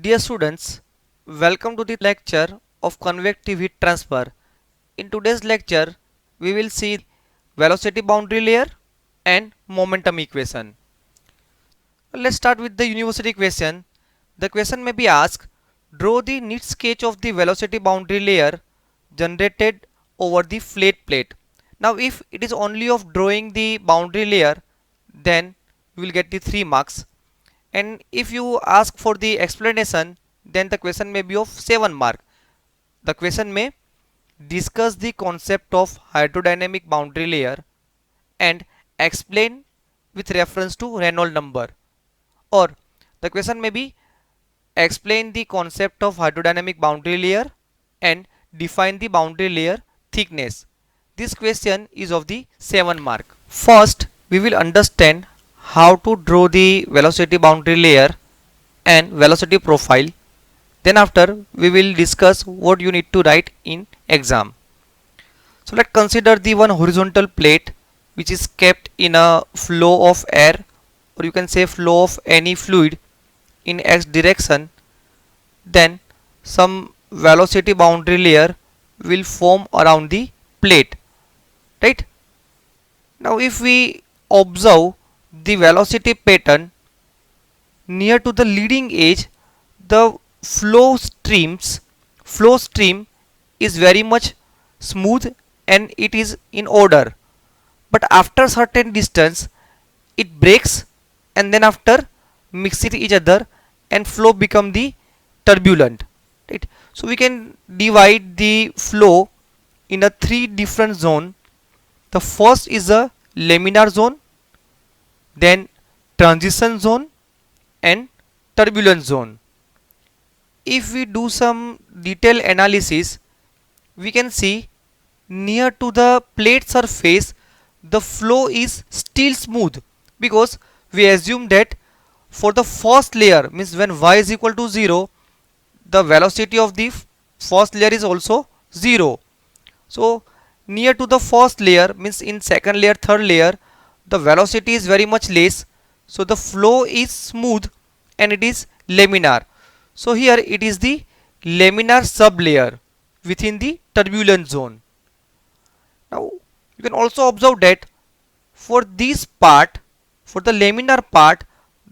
Dear students, welcome to the lecture of convective heat transfer. In today's lecture, we will see velocity boundary layer and momentum equation. Let's start with the university question. The question may be asked, draw the neat sketch of the velocity boundary layer generated over the flat plate. Now if it is only of drawing the boundary layer, then we will get the 3 marks. And if you ask for the explanation, then the question may be of 7 mark. The question may discuss the concept of hydrodynamic boundary layer and explain with reference to Reynolds number, or the question may be explain the concept of hydrodynamic boundary layer and define the boundary layer thickness. This question is of the 7 mark. First, we will understand how to draw the velocity boundary layer and velocity profile. Then after, we will discuss what you need to write in exam. So let's consider the one horizontal plate which is kept in a flow of air, or you can say flow of any fluid in x direction. Then some velocity boundary layer will form around the plate, right? Now if we observe the velocity pattern near to the leading edge, the flow stream is very much smooth and it is in order, but after certain distance it breaks, and then after mixing each other and flow become the turbulent, right? So we can divide the flow in a 3 different zone. The first is a laminar zone, then transition zone and turbulence zone. If we do some detailed analysis, we can see near to the plate surface the flow is still smooth, because we assume that for the first layer, means when y is equal to 0, the velocity of the first layer is also 0. So near to the first layer, means in second layer, third layer, the velocity is very much less, so the flow is smooth and it is laminar. So here it is the laminar sublayer within the turbulent zone. Now you can also observe that for this part, for the laminar part,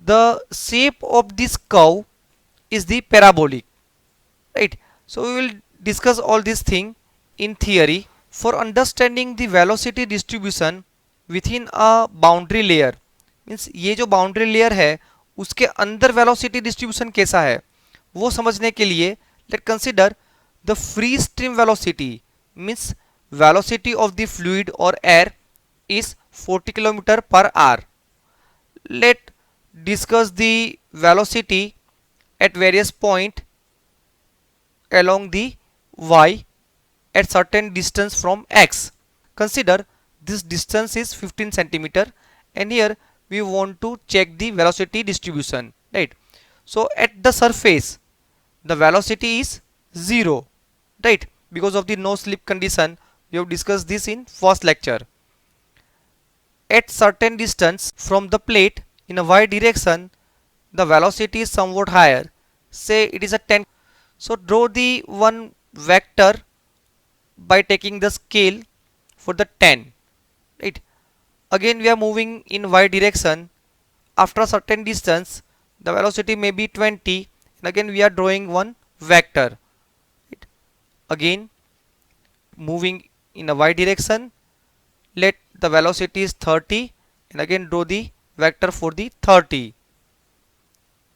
the shape of this curve is the parabolic, right? So we will discuss all these things in theory. For understanding the velocity distribution within a boundary layer, means ये जो boundary layer है उसके अंदर velocity distribution कैसा है वो समझने के लिए let consider the free stream velocity, means velocity of the fluid और air is 40 kilometre per hour. Let discuss the velocity at various point along the y at certain distance from x. Consider this distance is 15 centimeter, and here we want to check the velocity distribution, right? So at the surface the velocity is 0, right? Because of the no slip condition. We have discussed this in first lecture. At certain distance from the plate in a y direction, the velocity is somewhat higher, say it is a 10. So draw the one vector by taking the scale for the 10, right? Again we are moving in y direction. After a certain distance the velocity may be 20, and again we are drawing one vector, right? Again moving in a y direction, let the velocity is 30, and again draw the vector for the 30.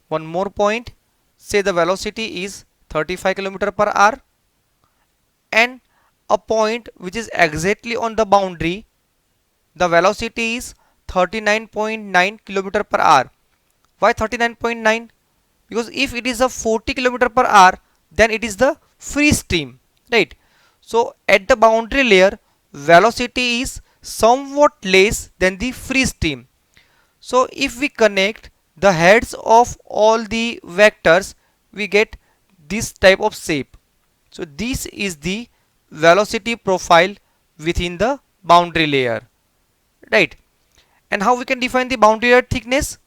One more point, say the velocity is 35 km per hour, and a point which is exactly on the boundary, the velocity is 39.9 km per hour. Why 39.9? Because if it is a 40 km per hour, then it is the free stream, right? So at the boundary layer velocity is somewhat less than the free stream. So if we connect the heads of all the vectors, we get this type of shape. So this is the velocity profile within the boundary layer, right? And how we can define the boundary layer thickness?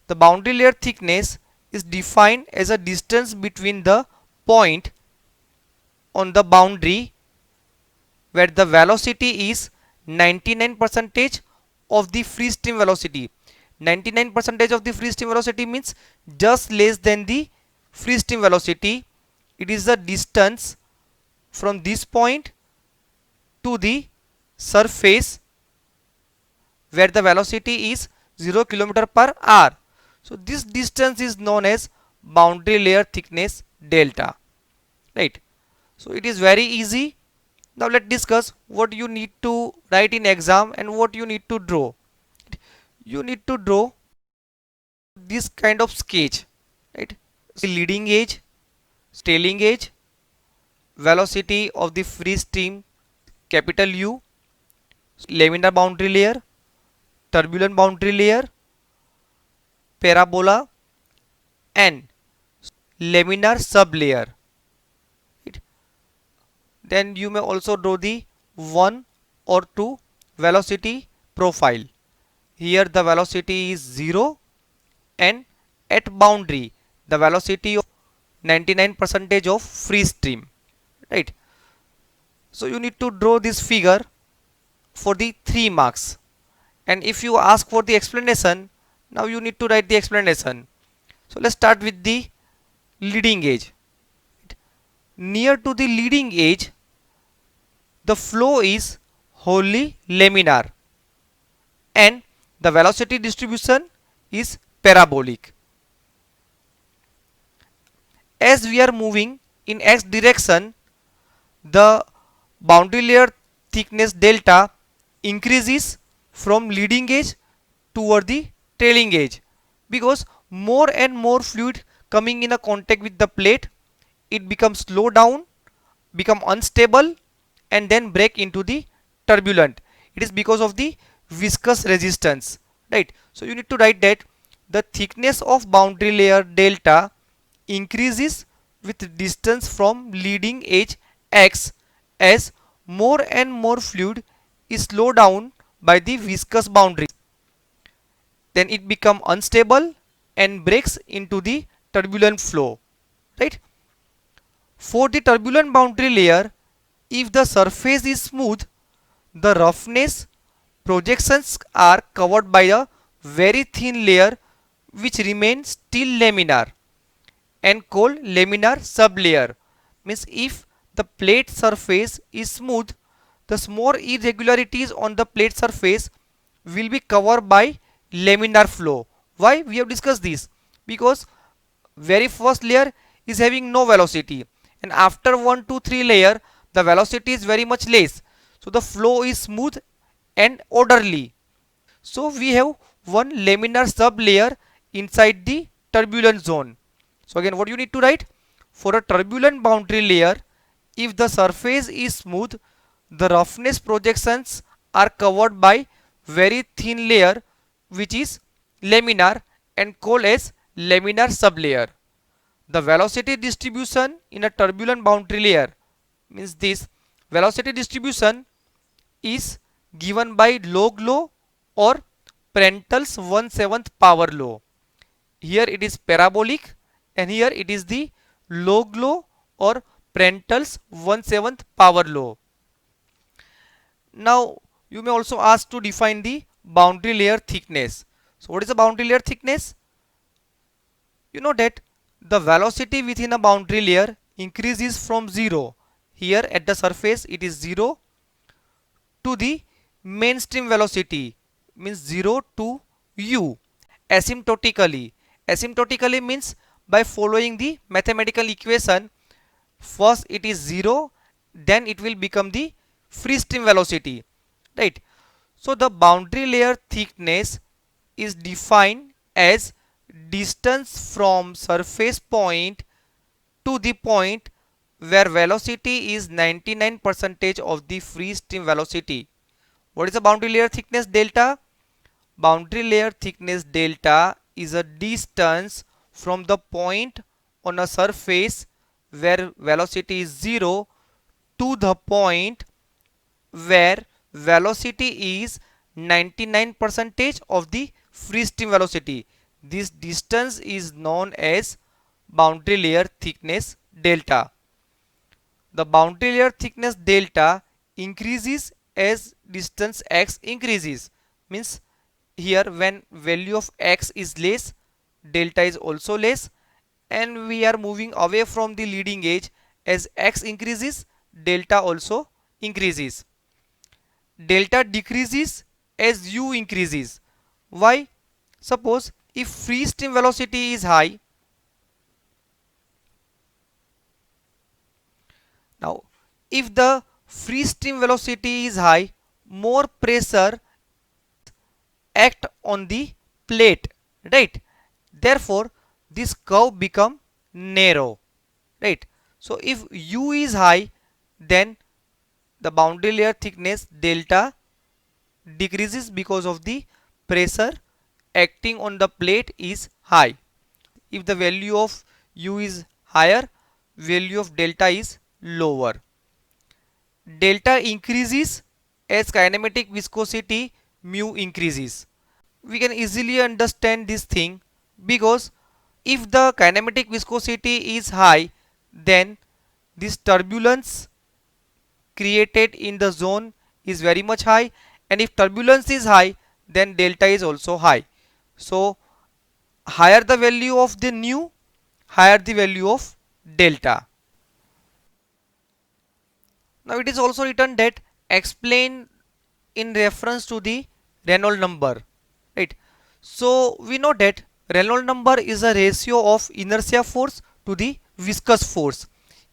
The boundary layer thickness is defined as a distance between the point on the boundary where the velocity is 99 percentage of the free stream velocity. 99 percentage of the free stream velocity means just less than the free stream velocity. It is the distance from this point to the surface where the velocity is 0 km per hour. So this distance is known as boundary layer thickness delta, right? So it is very easy. Now let's discuss what you need to write in exam and what you need to draw. You need to draw this kind of sketch, right? The leading edge, trailing edge, velocity of the free stream capital U, laminar boundary layer, turbulent boundary layer, parabola, and laminar sublayer. Right? Then you may also draw the 1 or 2 velocity profile. Here the velocity is 0 and at boundary the velocity of 99 percentage of free stream, right? So you need to draw this figure for the 3 marks, and if you ask for the explanation, now you need to write the explanation. So let's start with the leading edge. Near to the leading edge the flow is wholly laminar and the velocity distribution is parabolic. As we are moving in x direction, the boundary layer thickness delta increases from leading edge toward the trailing edge, because more and more fluid coming in a contact with the plate, it becomes slow down, become unstable, and then break into the turbulent. It is because of the viscous resistance, right? So you need to write that the thickness of boundary layer delta increases with distance from leading edge x, as more and more fluid is slowed down by the viscous boundaries. Then it becomes unstable and breaks into the turbulent flow, right? For the turbulent boundary layer, if the surface is smooth, the roughness projections are covered by a very thin layer which remains still laminar and called laminar sublayer. Means if the plate surface is smooth, the small irregularities on the plate surface will be covered by laminar flow. Why we have discussed this? Because very first layer is having no velocity, and after 1 2 3 layer the velocity is very much less, so the flow is smooth and orderly. So we have one laminar sub layer inside the turbulent zone. So again, what you need to write? For a turbulent boundary layer, if the surface is smooth, the roughness projections are covered by very thin layer which is laminar and called as laminar sublayer. The velocity distribution in a turbulent boundary layer means this velocity distribution is given by log law or Prandtl's 1/7 power law. Here it is parabolic and here it is the log law or Prandtl's 1/7 power law. Now you may also ask to define the boundary layer thickness. So what is the boundary layer thickness? You know that the velocity within a boundary layer increases from 0. Here at the surface it is 0 to the mainstream velocity, means 0 to u asymptotically. Asymptotically means by following the mathematical equation, first it is 0, then it will become the free stream velocity, right? So the boundary layer thickness is defined as distance from surface point to the point where velocity is 99 percentage of the free stream velocity. What is the boundary layer thickness delta? Boundary layer thickness delta is a distance from the point on a surface where velocity is 0 to the point where velocity is 99 percentage of the free stream velocity. This distance is known as boundary layer thickness delta. The boundary layer thickness delta increases as distance x increases. Means here when value of x is less, delta is also less, and we are moving away from the leading edge. As x increases, delta also increases. Delta decreases as u increases. Why? Suppose if free stream velocity is high, now if the free stream velocity is high, more pressure act on the plate, right? Therefore this curve become narrow, right? So if u is high, then the boundary layer thickness delta decreases because of the pressure acting on the plate is high. If the value of u is higher, value of delta is lower. Delta increases as kinematic viscosity mu increases. We can easily understand this thing because if the kinematic viscosity is high, then this turbulence created in the zone is very much high, and if turbulence is high, then delta is also high. So higher the value of the nu, higher the value of delta. Now it is also written that explain in reference to the Reynolds number, right? So we know that Reynolds number is a ratio of inertia force to the viscous force.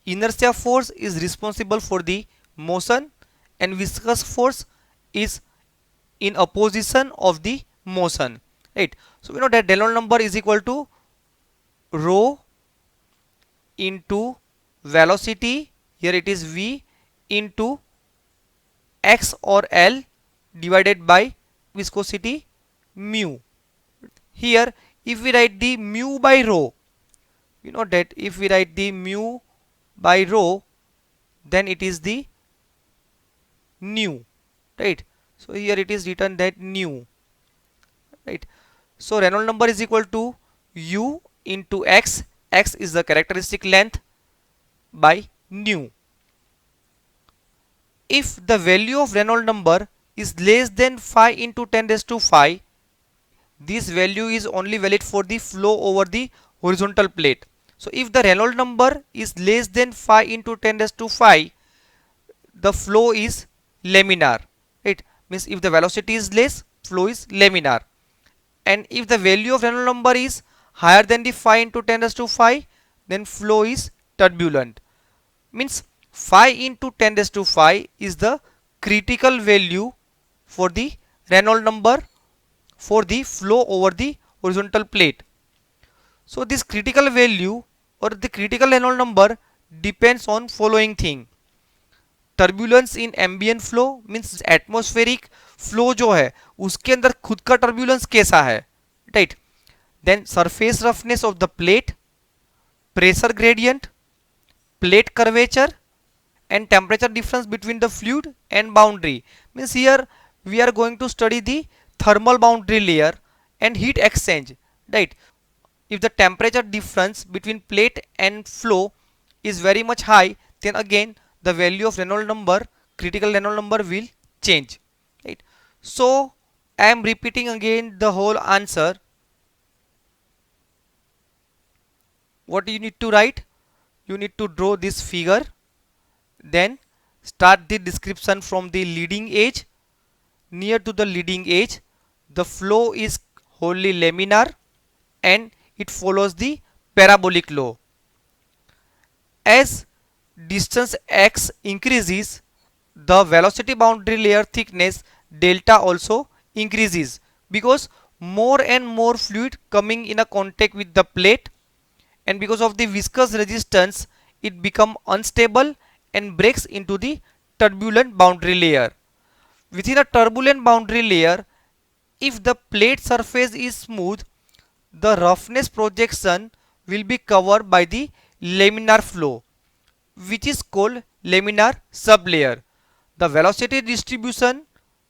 Inertia force is responsible for the motion and viscous force is in opposition of the motion, right? So we know that Reynolds number is equal to rho into velocity, here it is v, into x or L divided by viscosity mu. Here if we write the mu by rho, you know that if we write the mu by rho, then it is the nu, right? So here it is written that nu, right? So Reynolds number is equal to u into x, x is the characteristic length, by nu. If the value of Reynolds number is less than 5 into 10 raised to 5, this value is only valid for the flow over the horizontal plate. So if the Reynolds number is less than 5 into 10 raised to 5, the flow is laminar. It means if the velocity is less, flow is laminar. And if the value of Reynolds number is higher than the 5 into 10 raised to 5, then flow is turbulent. Means 5 into 10 raised to 5 is the critical value for the Reynolds number for the flow over the horizontal plate. So this critical value or the critical Reynolds number depends on following thing. Turbulence in ambient flow means atmospheric flow जो है उसके अंदर खुद का turbulence कैसा है, right? Then surface roughness of the plate, pressure gradient, plate curvature and temperature difference between the fluid and boundary. Means here we are going to study the thermal boundary layer and heat exchange, right? If the temperature difference between plate and flow is very much high, then again the value of Reynolds number, critical Reynolds number, will change, right? So I am repeating again the whole answer. What you need to write? You need to draw this figure, then start the description from the leading edge. Near to the leading edge, the flow is wholly laminar and it follows the parabolic law. As distance x increases, the velocity boundary layer thickness delta also increases because more and more fluid coming in a contact with the plate, and because of the viscous resistance it become unstable and breaks into the turbulent boundary layer. Within a turbulent boundary layer, if the plate surface is smooth, the roughness projection will be covered by the laminar flow, which is called laminar sublayer. The velocity distribution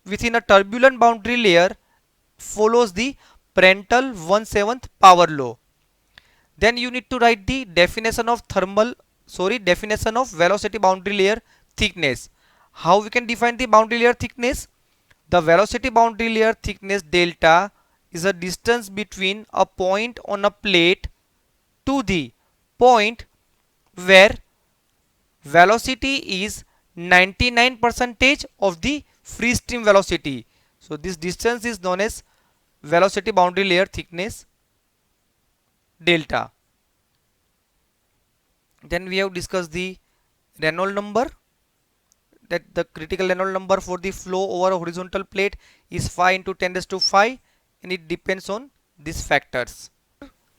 within a turbulent boundary layer follows the Prandtl 1/7 power law. Then you need to write the definition of velocity boundary layer thickness. How we can define the boundary layer thickness? The velocity boundary layer thickness delta is a distance between a point on a plate to the point where velocity is 99 percentage of the free stream velocity. So this distance is known as velocity boundary layer thickness delta. Then we have discussed the Reynolds number, that the critical Reynolds number for the flow over a horizontal plate is 5 into 10 raised to 5, and it depends on these factors.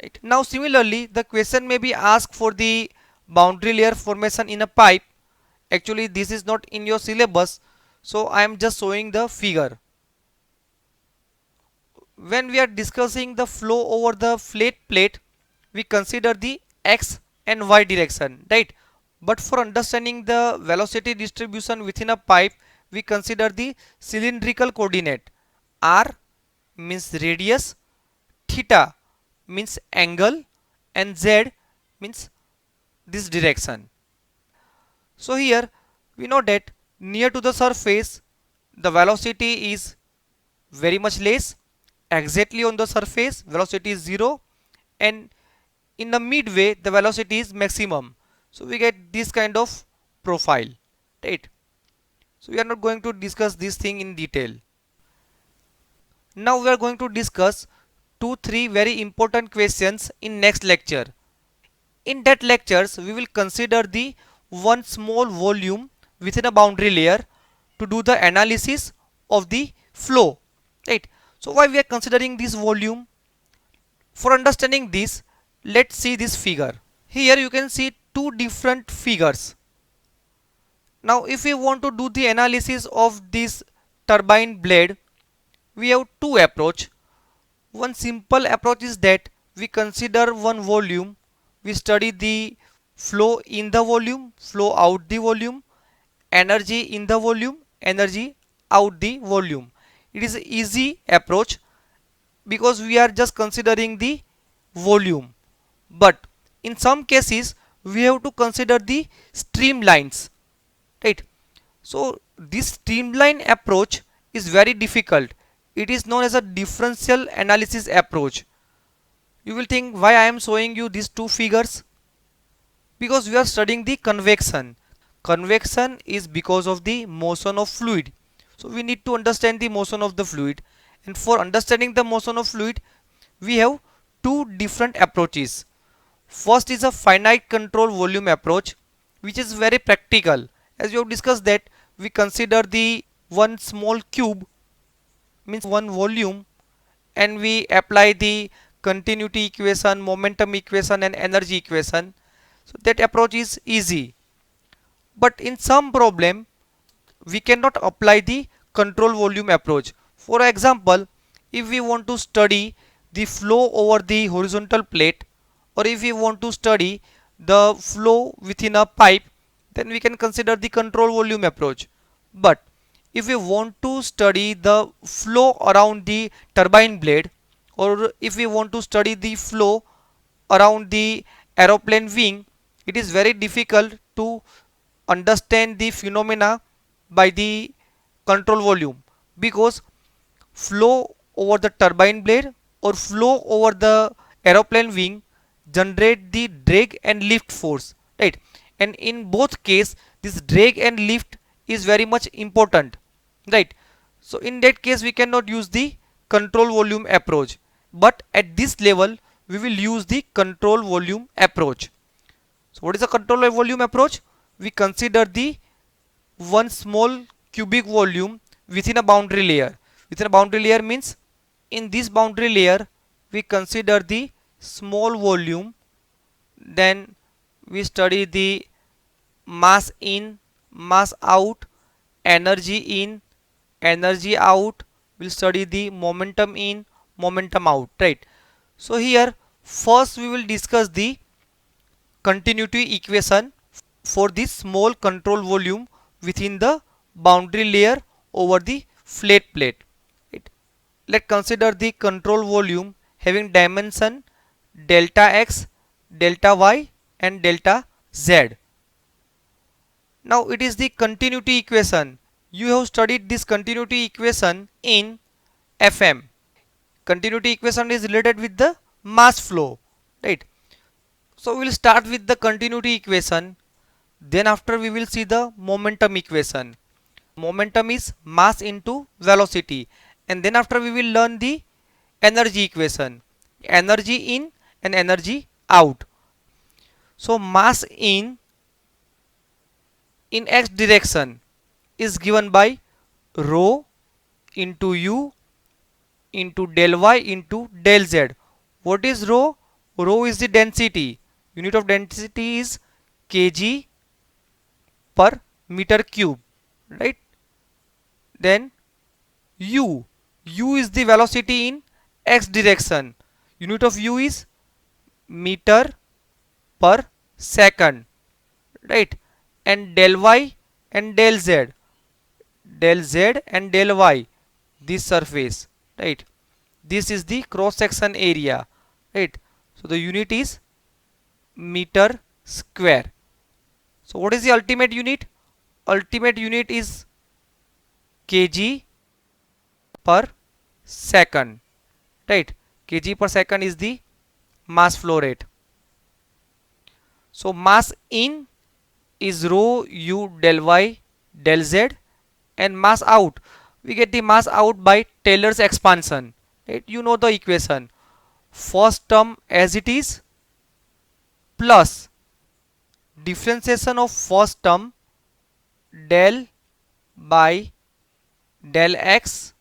Right. Now similarly, the question may be asked for the boundary layer formation in a pipe. Actually this is not in your syllabus, so I am just showing the figure. When we are discussing the flow over the flat plate, we consider the x and y direction, right? But for understanding the velocity distribution within a pipe, we consider the cylindrical coordinate. R means radius, theta means angle, and z means this direction. So here we know that near to the surface the velocity is very much less. Exactly on the surface velocity is 0, and in the midway the velocity is maximum. So we get this kind of profile, right? So we are not going to discuss this thing in detail. Now we are going to discuss 2-3 very important questions in next lecture. In that lectures we will consider the one small volume within a boundary layer to do the analysis of the flow, right? So why we are considering this volume? For understanding this, let's see this figure. Here you can see two different figures. Now if we want to do the analysis of this turbine blade, we have two approach. One simple approach is that we consider one volume, we study the flow in the volume, flow out the volume, energy in the volume, energy out the volume. It is an easy approach because we are just considering the volume. But in some cases we have to consider the streamlines, right? So this streamline approach is very difficult. It is known as a differential analysis approach. You will think why I am showing you these two figures, because we are studying the convection. Convection is because of the motion of fluid. So we need to understand the motion of the fluid, and for understanding the motion of fluid we have two different approaches. First is a finite control volume approach, which is very practical. As we have discussed that we consider the one small cube, means one volume, and we apply the continuity equation, momentum equation, and energy equation. So that approach is easy. But in some problem we cannot apply the control volume approach. For example, if we want to study the flow over the horizontal plate, or if we want to study the flow within a pipe, then we can consider the control volume approach. But if we want to study the flow around the turbine blade, or if we want to study the flow around the aeroplane wing, it is very difficult to understand the phenomena by the control volume, because flow over the turbine blade or flow over the aeroplane wing generate the drag and lift force, right? And in both case this drag and lift is very much important, right? So in that case we cannot use the control volume approach, but at this level we will use the control volume approach. So what is the control volume approach? We consider the one small cubic volume within a boundary layer. Within a boundary layer means in this boundary layer we consider the small volume, then we study the mass in, mass out, energy in, energy out, we'll study the momentum in, momentum out, right? So here first we will discuss the continuity equation for this small control volume within the boundary layer over the flat plate, right? Let's consider the control volume having dimension delta x, delta y and delta z. Now it is the continuity equation. You have studied this continuity equation in FM. Continuity equation is related with the mass flow, right? So we will start with the continuity equation. Then after we will see the momentum equation. Momentum is mass into velocity, and then after we will learn the energy equation, energy in and energy out. So mass in x direction is given by rho into u into del y into del z. What is rho? Rho is the density. Unit of density is kg per meter cube, right? Then u is the velocity in x direction. Unit of u is meter per second, right? And del y and del z and del y, this surface, right? This is the cross section area, right? So the unit is meter square. So what is the ultimate unit? Ultimate unit is kg per second, right? Kg per second is the mass flow rate. So mass in is rho u del y del z, and mass out, we get the mass out by Taylor's expansion, right? You know the equation. First term as it is plus differentiation of first term del by del x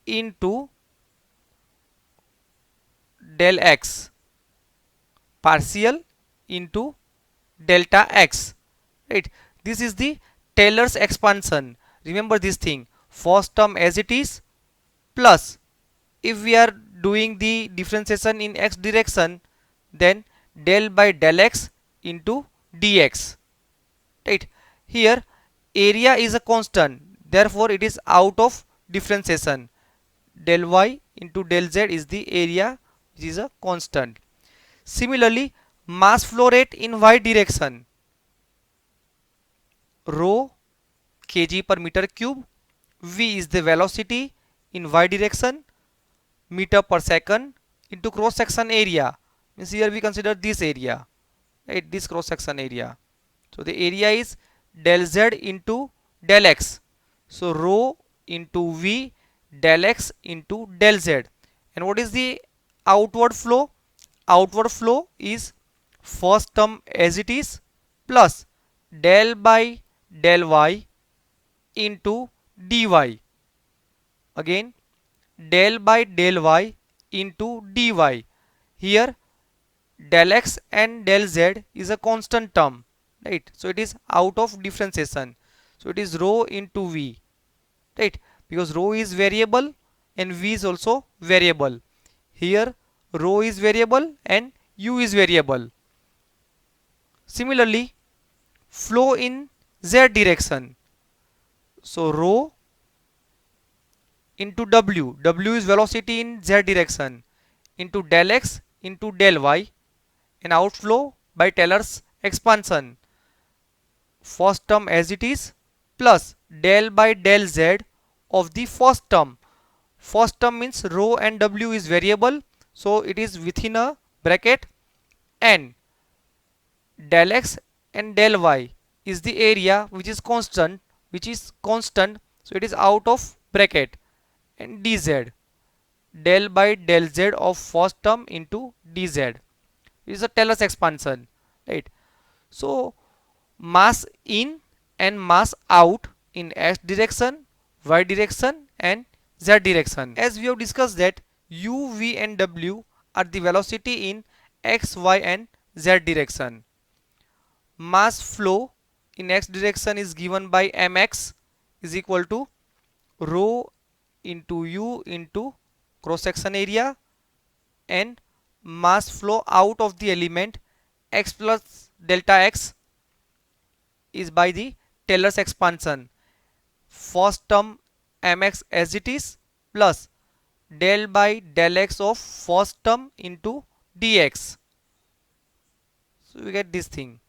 into del x partial into delta x, right? This is the Taylor's expansion. Remember this thing, first term as it is plus, if we are doing the differentiation in x direction, then del by del x into dx, right? Here area is a constant, therefore it is out of differentiation. Del y into del z is the area which is a constant. Similarly, mass flow rate in y direction, rho kg per meter cube, v is the velocity in y direction, meter per second into cross section area, means here we consider this area, right? This cross section area. So the area is del z into del x. So rho into v del x into del z. And what is the outward flow? Outward flow is first term as it is plus del by del y into dy. Again del by del y into dy. Here del x and del z is a constant term, right? So it is out of differentiation. So it is rho into v, right? Because rho is variable and v is also variable. Here rho is variable and u is variable. Similarly, flow in z direction. So rho into w is velocity in z direction, into del x into del y, and outflow by Taylor's expansion. First term as it is plus del by del z of the first term. First term means rho and w is variable, so it is within a bracket, and del x and del y is the area which is constant, so it is out of bracket, and dz, del by del z of first term into dz. It is a Taylor's expansion, right? So mass in and mass out in x direction, y direction and z direction. As we have discussed that u, v and w are the velocity in x, y and z direction. Mass flow in x direction is given by mx is equal to rho into u into cross section area, and mass flow out of the element x plus delta x is by the Taylor's expansion. First term mx as it is plus del by del x of first term into dx. So we get this thing.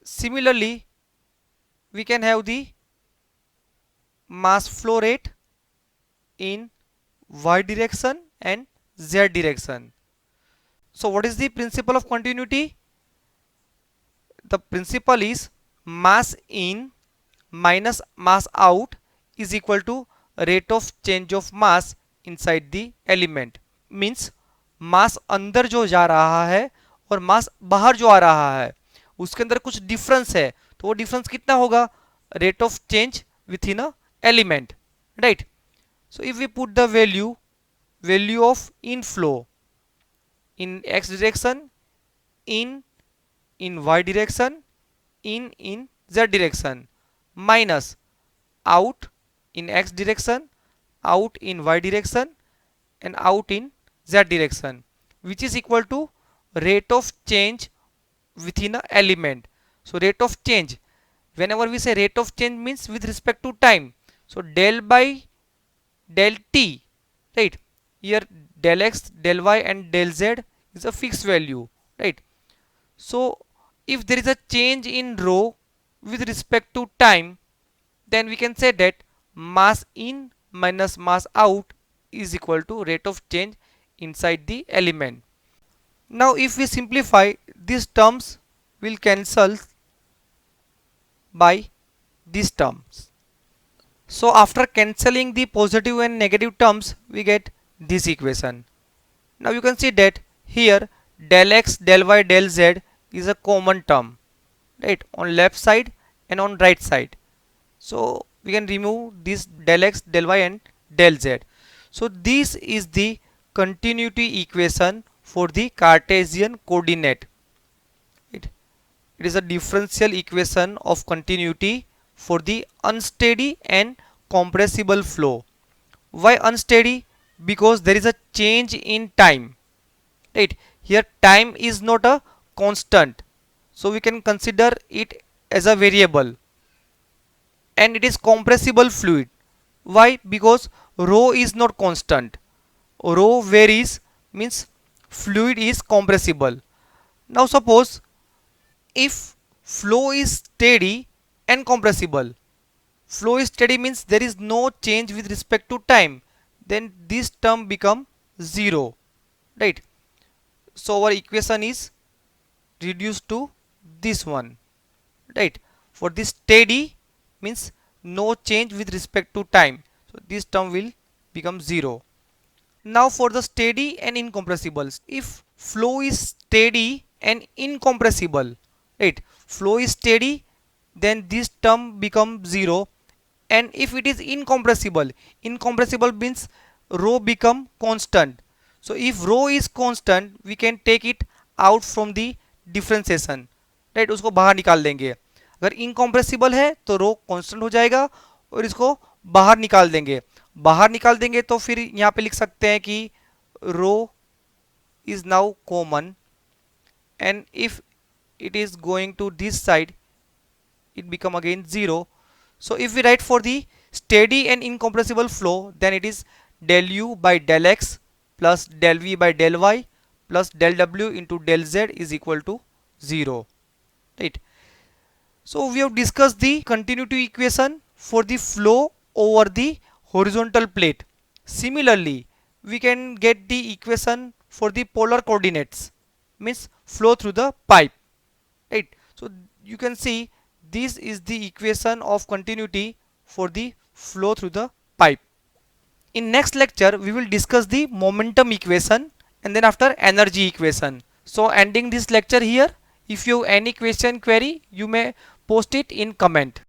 Similarly, we can have the mass flow rate in y direction and z direction. So what is the principle of continuity? The principle is mass in minus mass out is equal to rate of change of mass inside the element. Means mass अंदर जो जा रहा है और मास बाहर जो आ रहा है उसके अंदर कुछ डिफरेंस है, तो वो डिफरेंस कितना होगा? Rate of change within a element, right? So if we put the value of in flow in x direction, in y direction, in z direction, minus out in x direction, out in y direction and out in z direction, which is equal to rate of change within a element. So rate of change, whenever we say rate of change means with respect to time, so del by del t, right? Here del x, del y and del z is a fixed value, right? So if there is a change in rho with respect to time, then we can say that mass in minus mass out is equal to rate of change inside the element. Now if we simplify, these terms will cancel by these terms. So after cancelling the positive and negative terms, we get this equation. Now you can see that here del x, del y, del z is a common term, right, on left side and on right side. So we can remove this del x, del y and del z. So this is the continuity equation for the Cartesian coordinate. It is a differential equation of continuity for the unsteady and compressible flow. Why unsteady? Because there is a change in time, right? Here time is not a constant, so we can consider it as a variable. And it is compressible fluid. Why? Because rho is not constant, rho varies, means fluid is compressible. Now suppose if flow is steady and compressible, flow is steady means there is no change with respect to time, then this term become 0, right? So our equation is reduced to this one, right? For this steady means no change with respect to time, so this term will become 0. Now for the steady and incompressible, if flow is steady and incompressible, right, flow is steady, then this term becomes 0. And if it is incompressible, incompressible means rho become constant. So if rho is constant, we can take it out from the differentiation, right? उसको बाहर निकाल देंगे. अगर incompressible है तो rho constant हो जाएगा और इसको बाहर निकाल देंगे. बाहर निकाल देंगे तो फिर यहाँ पे लिख सकते हैं कि rho is now common, and if it is going to this side, it become again 0. So if we write for the steady and incompressible flow, then it is del u by del x plus del v by del y plus del w into del z is equal to 0, right? So we have discussed the continuity equation for the flow over the horizontal plate. Similarly, we can get the equation for the polar coordinates, means flow through the pipe, right? So you can see this is the equation of continuity for the flow through the pipe. In next lecture, we will discuss the momentum equation and then after energy equation. So ending this lecture here. If you have any question query, you may post it in comment.